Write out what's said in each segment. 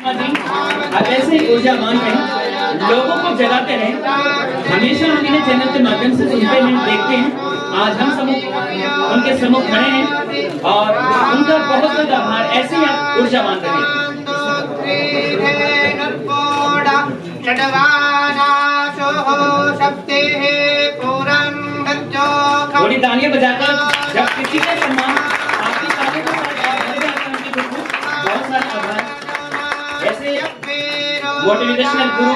आप ऐसे ही ऊर्जावान रहें, लोगों को जगाते रहें। हमेशा हम इन्हें चैनल के माध्यम से सुनते हैं, देखते हैं। आज हम समूह उनके सम्मुख खड़े हैं और उनका बहुत बहुत आभार। ऐसे ही आप ऊर्जावान रहें। थोड़ी तालियां बजाकर जब किसी का सम्मान आपकी तालियों के साथ बहुत सारा आभार। ऐसे मोटिवेशनल गुरु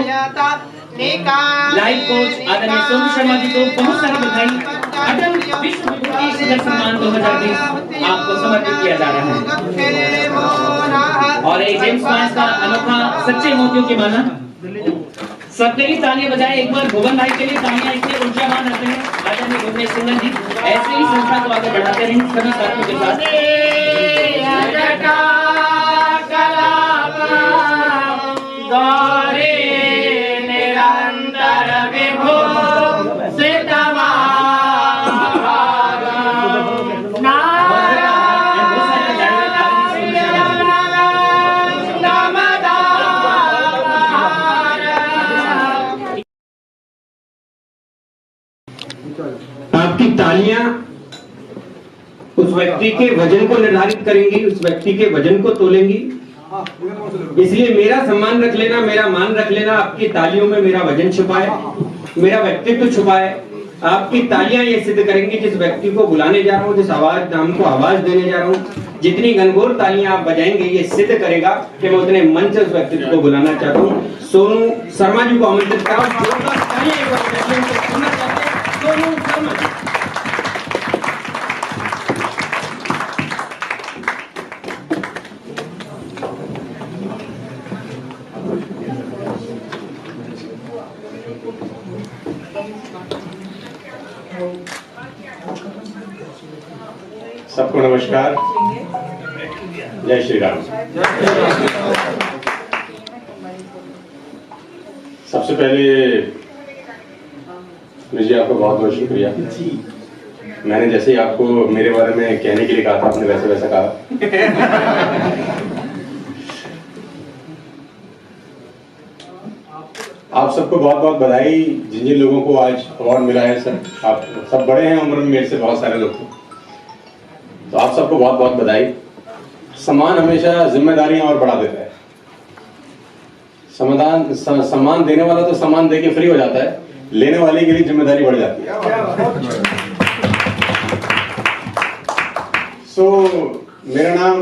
लाइफ कोच आदरणीय सोनू शर्मा जी को बहुत सारी बधाई। अटल विश्व विभूति शिखर सम्मान 2020 आपको समर्पित किया जा रहा है। और एक जेम्स बॉन्ड का अनोखा सच्चे मोतियों की माला। सबके लिए तालियां बजाएं एक बार भुवन भाई के लिए तालियां। इतने ऊर्जावान रहते हैं आदरणीय भुवनेश सिंह जी। ऐसे ही संस्था को आगे बढ़ाते रहें सभी साथियों के साथ। आपकी तालियां उस व्यक्ति के वजन को निर्धारित करेंगी, उस व्यक्ति के वजन को तोलेंगी। इसलिए मेरा सम्मान रख लेना, मेरा मान रख लेना। आपकी तालियों में मेरा वजन छुपा है, मेरा व्यक्तित्व छुपा है। आपकी तालियां ये सिद्ध करेंगी जिस व्यक्ति को बुलाने जा रहा हूं, जिस आवाज नाम को आवाज देने जा रहा हूं। जितनी घनघोर तालियां आप बजाएंगे ये सिद्ध करेगा कि मैं उतने मन से उस व्यक्ति को बुलाना चाहता हूं। सोनू शर्मा जी को आमंत्रित करा। सोनू शर्मा जी। सबको नमस्कार, जय श्री राम। सबसे पहले मुझे आपको बहुत बहुत शुक्रिया। मैंने जैसे ही आपको मेरे बारे में कहने के लिए कहा था, आपने वैसे वैसा कहा। आप सबको बहुत बहुत बधाई। जिन जिन लोगों को आज अवार्ड मिला है, सर आप सब बड़े हैं उम्र में मेरे से, बहुत सारे लोग तो आप सबको बहुत बहुत बधाई। सम्मान हमेशा जिम्मेदारियां और बढ़ा देता है। सम्मान देने वाला तो सम्मान देके फ्री हो जाता है, लेने वाले के लिए जिम्मेदारी बढ़ जाती है।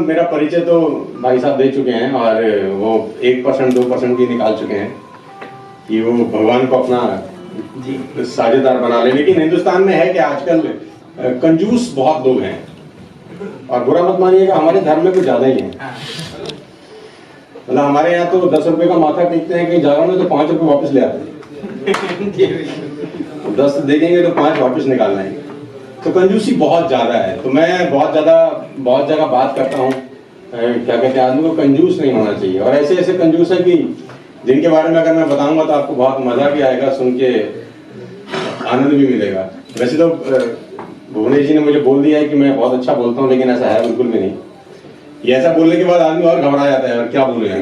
मेरा परिचय तो भाई साहब दे चुके हैं और वो 1% 2% भी निकाल चुके हैं कि वो भगवान को अपना साझेदार बना ले। लेकिन हिंदुस्तान में है कि आजकल कंजूस बहुत लोग हैं, और बुरा मत मानिएगा, हमारे धर्म में कुछ ज्यादा ही है। मतलब हमारे यहाँ तो 10 रुपए का माथा टेकते हैं, कहीं जागरण में तो 5 रुपए वापस ले आते हैं। 10 देखेंगे तो 5 वापस निकालना है। तो कंजूसी बहुत ज्यादा है। तो मैं बहुत जगह बात करता हूँ, क्या कहते हैं, आदमी को कंजूस नहीं होना चाहिए। और ऐसे ऐसे कंजूस है कि जिनके बारे में अगर मैं बताऊंगा तो आपको बहुत मजा भी आएगा, सुन के आनंद भी मिलेगा। वैसे तो भुवनेश जी ने मुझे बोल दिया है कि मैं बहुत अच्छा बोलता हूँ, लेकिन ऐसा है बिल्कुल भी नहीं। ये ऐसा बोलने के बाद आदमी और घबरा जाता है, और क्या बोले तो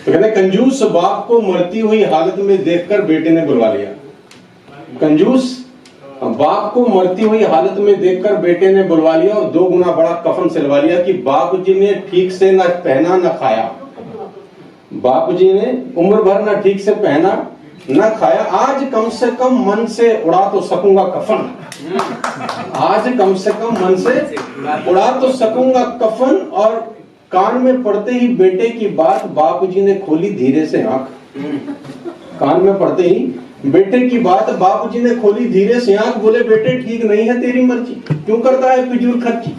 कहते हैं कंजूस बाप को मरती हुई हालत में देखकर बेटे ने बुलवा लिया। कंजूस बाप को मरती हुई हालत में देखकर बेटे ने बुलवा लिया और 2 गुना बड़ा कफन सिलवा लिया कि बापूजी ने ठीक से न पहना न खाया। बापूजी ने उम्र भर न ठीक से पहना न खाया, आज कम से कम मन से उड़ा तो सकूंगा कफन। आज कम से कम मन से उड़ा तो सकूंगा कफन। और कान में पड़ते ही बेटे की बात बापूजी ने खोली धीरे से आंख। कान में पड़ते ही बेटे की बात बापूजी ने खोली धीरे से आंख। बोले बेटे ठीक नहीं है तेरी मर्जी, क्यों करता है फिजूल खर्ची।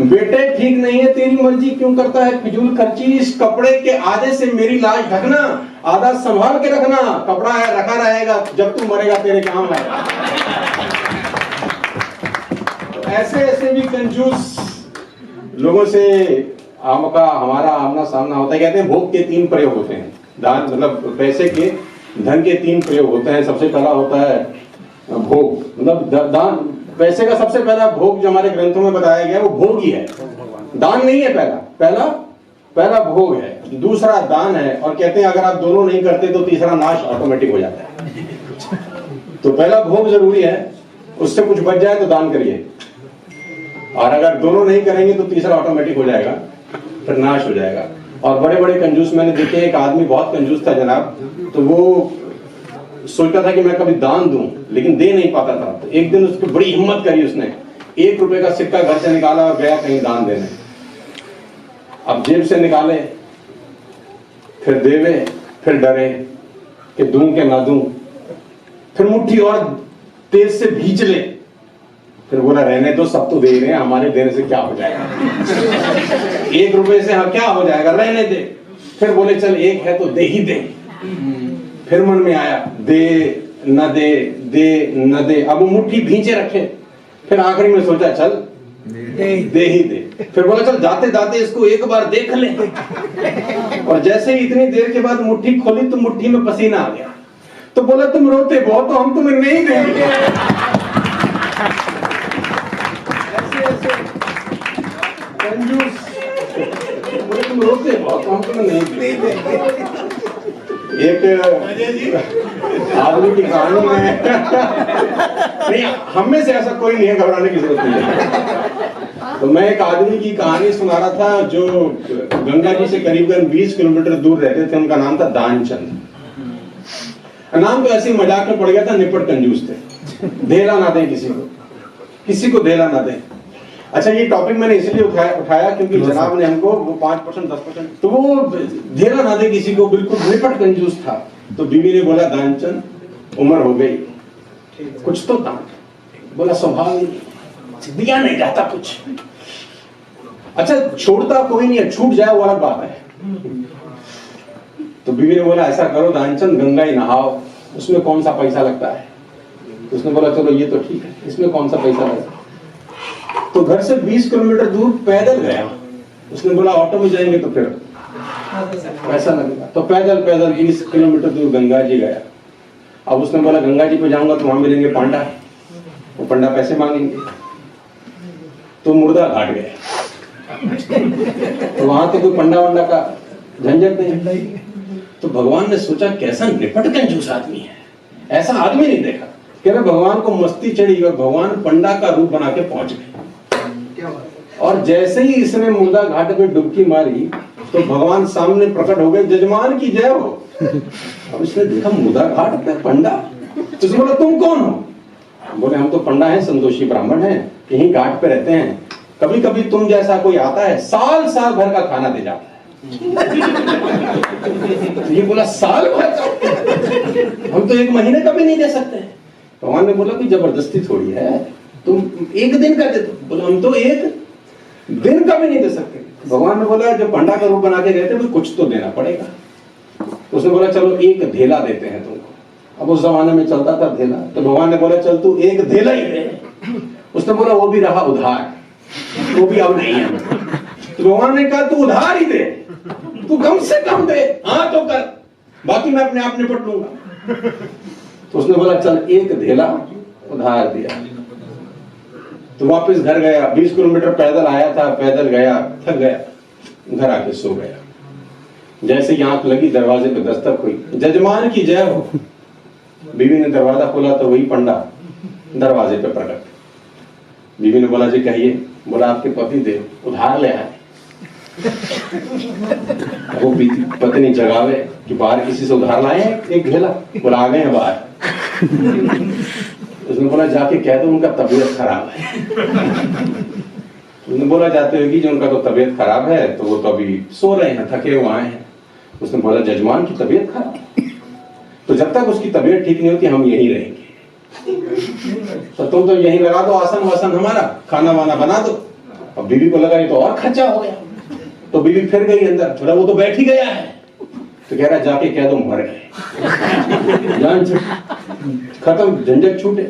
बेटे ठीक नहीं है तेरी मर्जी, क्यों करता है फिजूल खर्ची। इस कपड़े के आधे से मेरी लाश ढकना, आधा संभाल के रखना। कपड़ा है रखा रहेगा, जब तू मरेगा तेरे काम आएगा। ऐसे ऐसे भी कंजूस लोगों से हमारा आमना सामना होता है। कहते हैं भोग के 3 प्रयोग होते हैं। दान मतलब पैसे के, धन के 3 प्रयोग होते हैं। सबसे पहला होता है भोग, मतलब दान। पैसे का सबसे पहला भोग जो हमारे ग्रंथों में बताया गया है वो भोग ही है, दान नहीं है। पहला पहला भोग है, दूसरा दान है, और कहते हैं अगर आप दोनों नहीं करते तो तीसरा नाश ऑटोमेटिक हो जाता है। तो पहला भोग जरूरी है, उससे कुछ बच जाए तो दान करिए, और अगर दोनों नहीं करेंगे तो तीसरा ऑटोमेटिक हो जाएगा, फिर नाश हो जाएगा। और बड़े बड़े कंजूस मैंने देखे, एक आदमी बहुत कंजूस था जनाब, तो वो सोचता था कि मैं कभी दान दूं, लेकिन दे नहीं पाता था। तो एक दिन उसकी बड़ी हिम्मत करी, उसने 1 रुपए का सिक्का घर से निकाला और गया कहीं दान देने। अब जेब से निकाले, फिर देवे, फिर डरे कि दूं कि ना दूं, फिर मुट्ठी और तेज से भींच ले, फिर बोला रहने दो, सब तो दे रहे हैं, हमारे देने से क्या हो जाएगा, 1 रुपए से हाँ क्या हो जाएगा, रहने दे। फिर बोले चल 1 है तो दे ही दे। फिर मन में आया दे न दे, दे न दे, अब वो मुट्ठी भींचे रखे। फिर आखिरी में सोचा चल दे ही दे। फिर बोला चल जाते जाते इसको एक बार देख ले। और जैसे ही इतनी देर के बाद मुट्ठी खोली तो मुट्ठी में पसीना आ गया। तो बोला तुम रोते बहुत तो हम तुम्हें नहीं देंगे। ऐसे कंजूस, बोले तुम रोते बहुत तो हम तुम्हें नहीं देंगे। एक आदमी की कहानी है, नहीं हम में से ऐसा कोई नहीं है, घबराने की जरूरत नहीं है। तो मैं एक आदमी की कहानी सुना रहा था जो गंगा जी से करीबन 20 किलोमीटर दूर रहते थे। उनका नाम था दानचंद। नाम तो ऐसे ही मजाक में पड़ गया था, निपट कंजूस थे, धेला ना दें किसी को धेला ना दें। अच्छा, ये टॉपिक मैंने इसलिए उठाया क्योंकि जनाब ने हमको वो 5% 10%, तो वो धेला ना दे किसी को, बिल्कुल निपट कंजूस था। तो बीवी ने बोला दानचंद उम्र हो गई, कुछ तो दान। बोला स्वभाव नहीं, दिया नहीं जाता कुछ। अच्छा छोड़ता कोई नहीं है, छूट जाए वो अलग बात है। तो बीवी ने बोला ऐसा करो दानचंद, गंगा ही नहाओ, उसमें कौन सा पैसा लगता है। उसने बोला चलो ये तो ठीक है, इसमें कौन सा पैसा लगता है। तो घर से 20 किलोमीटर दूर पैदल गया। उसने बोला ऑटो में जाएंगे तो फिर पैसा लगेगा। तो पैदल 20 किलोमीटर दूर गंगा जी गया। अब उसने बोला गंगा जी पे जाऊंगा तो वहां मिलेंगे पांडा, वो पंडा पैसे मांगेंगे। तो मुर्दा घाट गया, तो वहां तो कोई पंडा वंडा का झंझट नहीं। तो भगवान ने सोचा कैसा निपट कंजूस आदमी है, ऐसा आदमी नहीं देखा। कह रहे भगवान को मस्ती चढ़ी और भगवान पंडा का रूप बना के पहुंच गए। और जैसे ही इसने मुर्दा घाट में डुबकी मारी तो भगवान सामने प्रकट हो गए, जजमान की जय हो। अब इसने देखा मुर्दा घाट पे पंडा, तो उसने बोला तुम कौन हो। बोले हम तो पंडा हैं, संतोषी ब्राह्मण हैं, यहीं घाट पे रहते हैं। कभी कभी तुम जैसा कोई आता है, साल साल भर का खाना दे जाता है। ये बोला साल भर, हम तो 1 महीने का भी नहीं दे सकते। भगवान ने बोला कि जबरदस्ती थोड़ी है, तुम 1 दिन का दे दो। बोला हम तो 1 दिन का भी नहीं दे सकते। भगवान ने बोला जब पंडा का रूप बना के गए थे तो कुछ तो देना पड़ेगा। उसने बोला चलो 1 धेला देते हैं तुमको। अब उस जमाने में चलता था धेला। तो भगवान ने बोला चल तू 1 धेला ही दे। उसने बोला वो भी रहा उधार, वो भी अब नहीं है। तो भगवान ने कहा तू उधार ही दे, तू कम से कम दे, हाँ तो कर, बाकी मैं अपने आप निपट लूंगा। तो उसने बोला चल 1 धेला उधार दिया। तो वापस घर गया, 20 किलोमीटर पैदल आया था, पैदल गया, थक गया, घर आके सो गया। जैसे ही आंख लगी दरवाजे पे दस्तक हुई, जजमान की जय हो। बीवी ने दरवाजा खोला तो वही पंडा दरवाजे पे प्रकट। बीवी ने बोला जी कहिए। बोला आपके पति देव उधार ले आए। वो पत्नी जगावे कि बाहर किसी से उधार लाए हैं 1 घेला। बोला आ गए हैं बाहर। उसने बोला जाके कह दो उनका तबीयत खराब है। उसने बोला जाते होगी जो उनका तो तबीयत खराब है, तो वो तो अभी सो रहे हैं, थके हुए आए हैं। उसने बोला जजमान की तबीयत खराब, तो जब तक उसकी तबीयत ठीक नहीं होती हम यहीं रहेंगे। तो तुम तो यहीं लगा दो आसन वासन, हमारा खाना वाना बना दो। अब बीवी को लगा ये तो और खर्चा हो गया। तो बीवी फिर गई अंदर। बोला वो तो बैठ ही गया है। तो कह रहा जाके कह दो मर गए, जान खत्म, झंझट छूटे।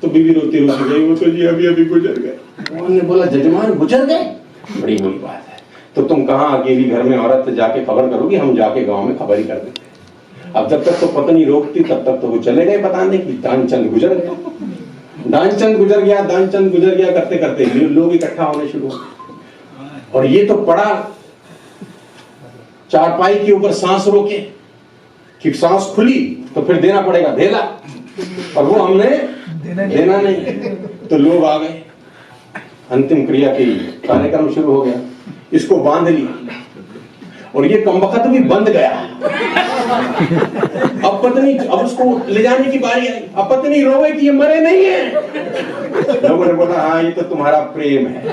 तो बीवी रोती रोती गई, वो तो जी अभी अभी गुजर गए। उन्होंने बोला जजमान गुजर गए, बड़ी बुरी बात है। तो तुम कहाँ अकेली घर में औरत जाके खबर करोगी, हम जाके गांव में खबर ही कर देते। अब जब तक तो पत्नी रोकती तब तक तो वो चले गए बताने की दानचंद गुजर गए। दानचंद गुजर गया, दानचंद गुजर गया करते करते लोग इकट्ठा होने शुरू हो। और ये तो पड़ा चारपाई के ऊपर सांस रोके कि सांस खुली तो फिर देना पड़ेगा धेला, और वो हमने देना नहीं। तो लोग आ गए, अंतिम क्रिया की कार्यक्रम शुरू हो गया, इसको बांध ली और ये कमबख्त भी बंद गया। अब पत्नी, अब उसको ले जाने की बारी आई, अब पत्नी रोवे कि ये मरे नहीं है। लोगों ने बोला हाँ ये तो तुम्हारा प्रेम है,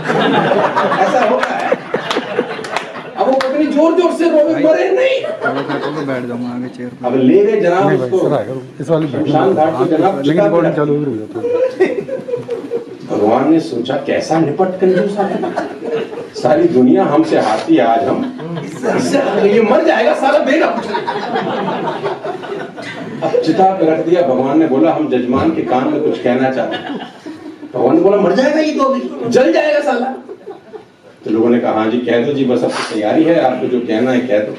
ऐसा होता है। अब वो पत्नी जोर जोर से रोवे, मरे नहीं। बैठ जाऊंगा आगे चेयर अब ले गए जनाब उसको शमशान घाट पे, जनाब भगवान ने सोचा कैसा निपट कंजूस आदमी, सारी दुनिया हमसे हारती है, आज हम इससे ये मर जाएगा सारा देगा। अब चिता पे रख दिया। भगवान ने बोला हम जजमान के कान में कुछ कहना चाहते हैं। भगवान ने बोला मर जाएगा ये तो अभी, जल जाएगा साला। तो लोगों ने कहा हाँ जी कह दो जी, बस अब तो तैयारी है, आपको जो कहना है कह दो।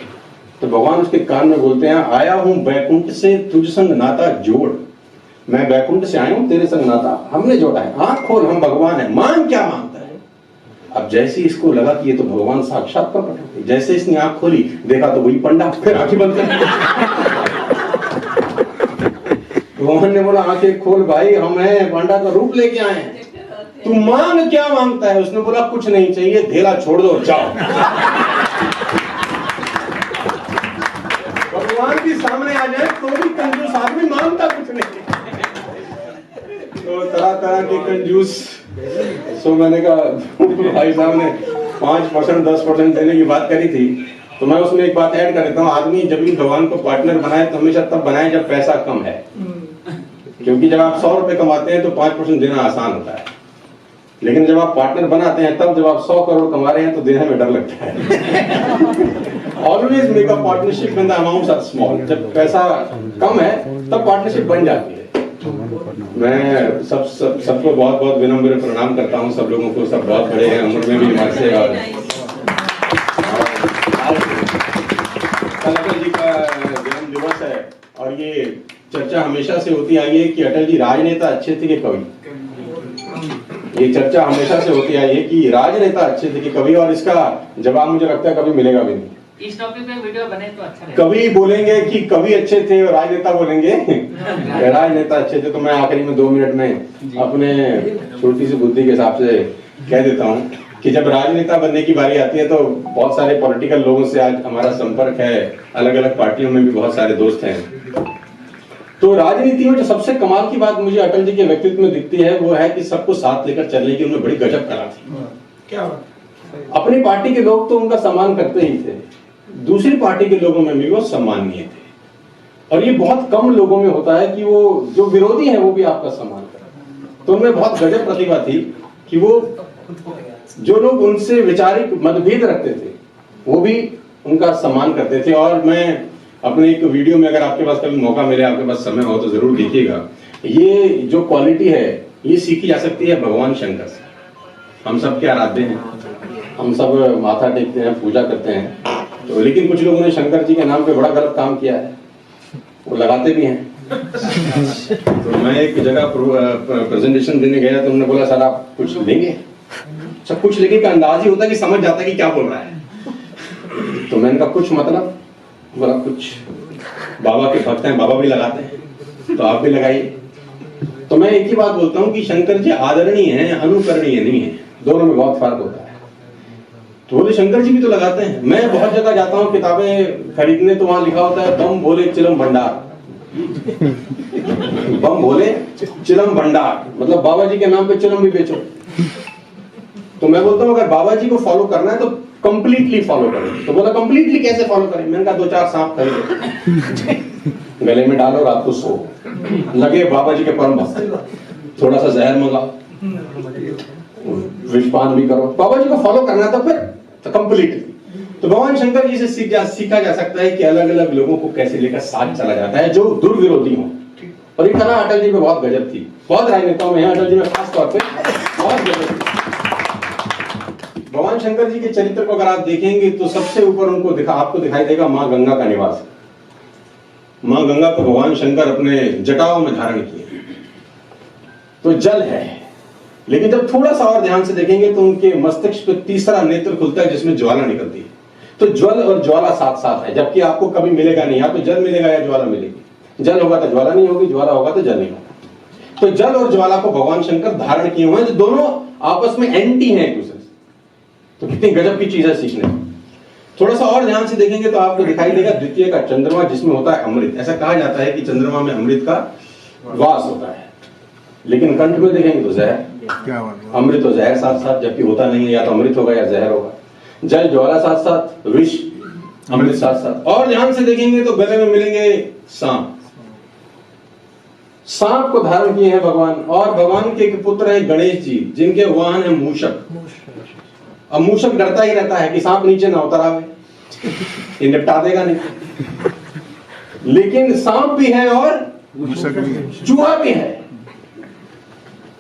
तो भगवान उसके कान में बोलते हैं आया हूं बैकुंठ से तुझ संग नाता जोड़, मैं बैकुंठ से आया हूं तेरे संग नाता हमने जोड़ा है, आंख खोल हम भगवान है, मांग क्या मांगता है। अब जैसे इसको लगा कि ये तो भगवान साक्षात प्रकट होते, जैसे इसने आंख खोली देखा तो वही पंडा, फिर आंखें बंद कर। भगवान ने बोला आंखें खोल भाई, हम हैं पंडा का रूप लेके आए हैं, तू मांग क्या मांगता है। उसने बोला कुछ नहीं चाहिए, धेला छोड़ दो जाओ। भगवान भी सामने आ जाए तो भी कंजूस आदमी मांगता कुछ नहीं। तो तरह तरह के कंजूस। सो मैंने कहा भाई साहब ने 5% 10% देने की बात करी थी, तो मैं उसमें एक बात ऐड कर देता हूँ, आदमी जब भी भगवान को पार्टनर बनाए तो हमेशा तब बनाए जब पैसा कम है, क्योंकि जब आप 100 रुपए कमाते हैं तो 5% देना आसान होता है, लेकिन जब आप पार्टनर बनाते हैं तब जब आप 100 करोड़ कमा रहे हैं तो देने में डर लगता है। Always make a partnership when the amounts are small. जब पैसा कम है तब पार्टनरशिप बन जाती है। मैं सबको बहुत बहुत विनम्र प्रणाम करता हूँ, सब लोगों को, सब बहुत बड़े हैं उम्र में भी हमारे से। और अटल जी का जन्म दिवस है और ये चर्चा हमेशा से होती आई है कि अटल जी राजनेता अच्छे थे कि कवि। ये चर्चा हमेशा से होती आई है कि राजनेता अच्छे थे कि कवि, और इसका जवाब मुझे लगता है कभी मिलेगा भी नहीं। इस टॉपिक पे वीडियो बने तो अच्छा रहेगा। कवि बोलेंगे कि कवि अच्छे थे और राजनेता बोलेंगे राजनेता अच्छे थे। तो मैं आखिरी में 2 मिनट में अपने छोटी सी बुद्धि के हिसाब से कह देता हूँ कि जब राजनेता बनने की बारी आती है तो बहुत सारे पॉलिटिकल लोगों से आज हमारा संपर्क है, अलग अलग पार्टियों में भी बहुत सारे दोस्त हैं। तो राजनीति में जो सबसे कमाल की बात मुझे अटल जी के व्यक्तित्व में दिखती है वो है कि सबको साथ लेकर चलने की उन्हें बड़ी गजब कला थी। क्या अपनी पार्टी के लोग तो उनका सम्मान करते ही थे, दूसरी पार्टी के लोगों में भी वो सम्माननीय थे। और ये बहुत कम लोगों में होता है कि वो जो विरोधी है वो भी आपका सम्मान करें। तो उनमें बहुत गजब प्रतिभा थी कि वो जो लोग उनसे वैचारिक मतभेद रखते थे वो भी उनका सम्मान करते थे। और मैं अपने एक वीडियो में, अगर आपके पास कभी मौका मिले, आपके पास समय हो तो जरूर देखिएगा, ये जो क्वालिटी है ये सीखी जा सकती है भगवान शंकर से। हम सब के आराध्य हैं, हम सब माथा टेकते हैं, पूजा करते हैं, तो लेकिन कुछ लोगों ने शंकर जी के नाम पे बड़ा गलत काम किया है, वो लगाते भी हैं। तो मैं एक जगह प्रेजेंटेशन देने गया तो उन्होंने बोला सर आप कुछ लेंगे? सब कुछ लेंगे का अंदाज ही होता है कि समझ जाता है कि क्या बोल रहा है। तो मैंने कहा कुछ मतलब? बोला कुछ बाबा के भक्त हैं, बाबा भी लगाते हैं तो आप भी लगाइए। तो मैं एक ही बात बोलता हूँ कि शंकर जी आदरणीय हैं, अनुकरणीय नहीं है, दोनों में बहुत फर्क होता है। तो बोले शंकर जी भी तो लगाते हैं। मैं बहुत जगह जाता हूँ किताबें खरीदने तो वहां लिखा होता है बम भोले चिलम भंडार। बम भोले चिलम भंडार मतलब बाबा जी के नाम पे चिलम भी बेचो। तो मैं बोलता हूँ अगर बाबा जी को फॉलो करना है तो कंप्लीटली फॉलो करें। तो बोला कंप्लीटली कैसे फॉलो करें? मैंने कहा 2-4 सांप खरीदो, गले में डालो, रात को सो, लगे बाबा जी के परम भक्त, थोड़ा सा जहर मंगाओ, विषपान भी करो, बाबा जी को फॉलो करना है तो फिर तो कंप्लीटली। तो भगवान शंकर जी से सीखा जा सकता है कि अलग अलग लोगों को कैसे लेकर साथ चला जाता है जो दुर्विरोधी हो। और ये कला अटल जी में बहुत गजब थी, बहुत राजनेताओं में, अटल जी में खास तौर पे बहुत गजब थी। भगवान शंकर जी के चरित्र को अगर आप देखेंगे तो सबसे ऊपर उनको आपको दिखाई देगा माँ गंगा का निवास। माँ गंगा को भगवान शंकर अपने जटाओं में धारण किए, तो जल है। लेकिन जब थोड़ा सा और ध्यान से देखेंगे तो उनके मस्तिष्क पे तीसरा नेत्र खुलता है जिसमें ज्वाला निकलती है। तो ज्वल और ज्वाला साथ साथ है, जबकि आपको कभी मिलेगा नहीं, या तो जल मिलेगा या ज्वाला मिलेगी। जल होगा तो ज्वाला नहीं होगी, ज्वाला होगा तो जल नहीं होगा। तो जल और ज्वाला को भगवान शंकर धारण किए हुए हैं, जो दोनों आपस में एंटी हैं एक दूसरे से। तो कितनी गजब की चीज है सीखने में। थोड़ा सा और ध्यान से देखेंगे तो आपको दिखाई देगा द्वितीय का चंद्रमा, जिसमें होता है अमृत। ऐसा कहा जाता है कि चंद्रमा में अमृत का वास होता है, लेकिन कंठ में देखेंगे तो जहर, अमृत और जहर साथ साथ, जबकि होता नहीं है, या तो अमृत होगा या जहर होगा। जल ज्वाला साथ साथ, विष अमृत साथ साथ। और ध्यान से देखेंगे तो गले में मिलेंगे सांप। सांप को धारण किए हैं भगवान, और भगवान के एक पुत्र है गणेश जी, जिनके वाहन है मूषक। अब मूषक डरता ही रहता है कि सांप नीचे ना उतर आवे, ये निपटा देगा नहीं। लेकिन सांप भी है और चूहा भी है।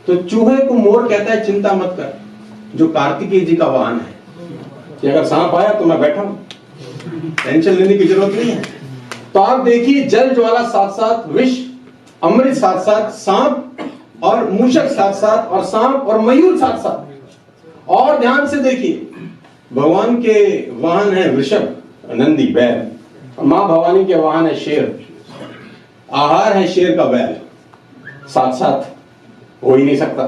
तो चूहे को मोर कहता है चिंता मत कर, जो कार्तिकेय जी का वाहन है, कि अगर सांप आया तो मैं बैठा हूं, टेंशन लेने की जरूरत नहीं है। तो आप देखिए, जल ज्वाला साथ साथ, विष अमृत साथ साथ, सांप और मूषक साथ साथ, और सांप और मयूर साथ साथ। और ध्यान से देखिए, भगवान के वाहन है वृषभ, नंदी बैल, मां भवानी के वाहन है शेर, आहार है शेर का बैल। साथ साथ हो ही नहीं सकता।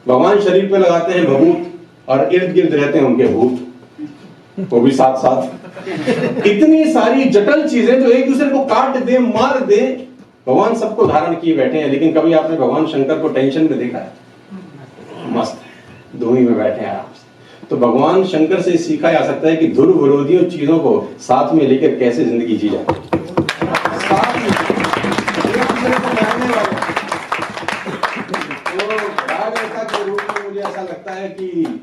भगवान शरीर पे लगाते हैं भभूत, और इर्द गिर्द रहते हैं उनके भूत, वो भी साथ साथ। इतनी सारी जटिल चीजें जो एक दूसरे को काट दे, मार दे, भगवान सबको धारण किए बैठे हैं। लेकिन कभी आपने भगवान शंकर को टेंशन में देखा है? मस्त है, धूनी में बैठे हैं आराम से। तो भगवान शंकर से सीखा जा सकता है कि ध्रुव विरोधी चीजों को साथ में लेकर कैसे जिंदगी जी जाए। मुझे ऐसा लगता है कि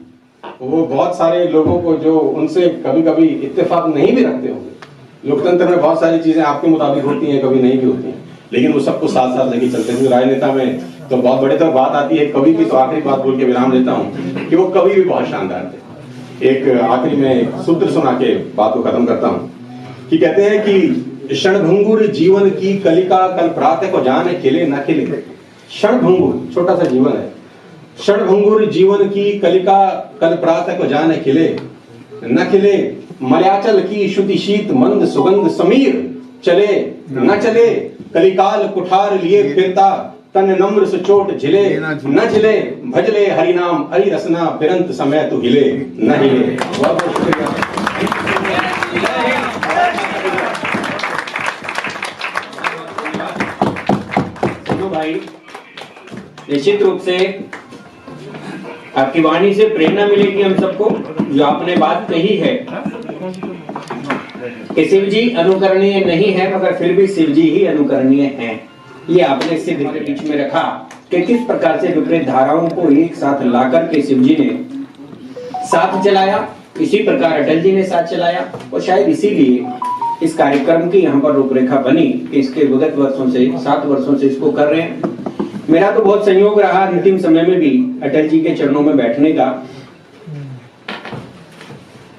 वो बहुत सारे लोगों को, जो उनसे कभी कभी इत्तेफाक नहीं भी रखते होंगे, लोकतंत्र में बहुत सारी चीजें आपके मुताबिक होती हैं, कभी नहीं भी होती हैं, लेकिन वो सबको साथ साथ लेके चलते हैं। राजनेता में तो बहुत बड़े तो बात आती है कवि की, तो आखिरी बात बोल के विराम देता हूँ कि वो कवि भी बहुत शानदार थे। एक आखिरी में सूत्र सुना के बात को खत्म करता हूँ, कि कहते हैं कि क्षणभंगुर जीवन की कलिका, कल प्रातः को जाने खिले न खिले। क्षणभंगुर छोटा सा जीवन है, क्षणभंगुर जीवन की कलिका, कल प्रातः को जाने खिले न खिले। मलयाचल की श्रुति शीत मंद सुगंध समीर, चले न चले कलिकाल कुठार लिए फिरता, तन नम्र सुचोट झिले न झिले। भजले हरिनाम हरि रसना, फिरंत समय तो हिले न हिले। बहुत बहुत शुक्रिया। भाई, निश्चित रूप से आपकी वाणी से प्रेरणा मिलेगी हम सबको। जो आपने बात कही है कि शिव जी अनुकरणीय नहीं है, मगर फिर भी शिव जी ही अनुकरणीय हैं, ये आपने सिद्ध के बीच में रखा कि किस प्रकार से विपरीत धाराओं को एक साथ लाकर के शिव जी ने साथ चलाया। इसी प्रकार अटल जी ने साथ चलाया, और शायद इसीलिए इस कार्यक्रम की यहाँ पर रूपरेखा बनी कि इसके विगत वर्षों से 7 वर्षों से इसको कर रहे हैं। मेरा तो बहुत संयोग रहा अंतिम समय में भी अटल जी के चरणों में बैठने का,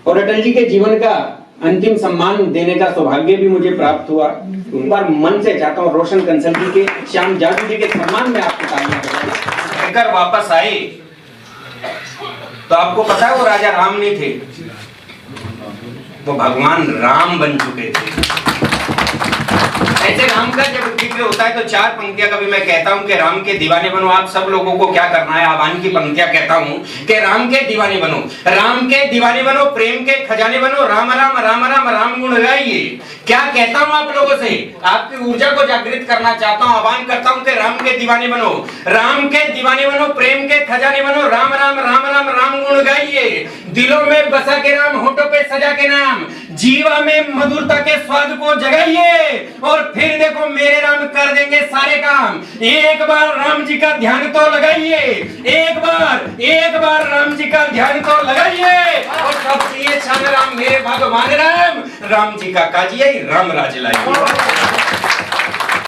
और अटल जी के जीवन का अंतिम सम्मान देने का सौभाग्य भी मुझे प्राप्त हुआ। एक बार मन से चाहता हूँ रोशन कंसल जी के, श्याम जादू जी के सम्मान में आपको तालियां बजाएं। अगर वापस आए तो आपको पता है वो राजा राम नहीं थे, वो भगवान राम बन चुके थे। ऐसे राम का जब जिक्र होता है तो 4 पंक्तियां कभी मैं कहता हूं कि राम के दीवाने बनो। आप सब लोगों को क्या करना है, आह्वान की पंक्तियां कहता हूं कि राम के दीवाने बनो, राम के दीवाने बनो, प्रेम के खजाने बनो, राम राम राम राम राम गुण गाइए। क्या कहता हूं आप लोगों से, आपकी ऊर्जा को जागृत करना चाहता हूं, आह्वान करता हूं कि राम के दीवाने बनो, राम के दीवाने बनो, प्रेम के खजाने बनो, राम राम राम राम राम गुण गाइए। दिलों में बसा के राम, होठों पे सजा के नाम, जीवा में मधुरता के स्वाद को जगाइए, और फिर देखो मेरे राम कर देंगे सारे काम। एक बार राम जी का ध्यान तो लगाइए, एक बार राम जी का ध्यान तो लगाइए, और सब चाहिए छान राम मेरे भगवान राम, राम जी का काजिए राम राज लाइए।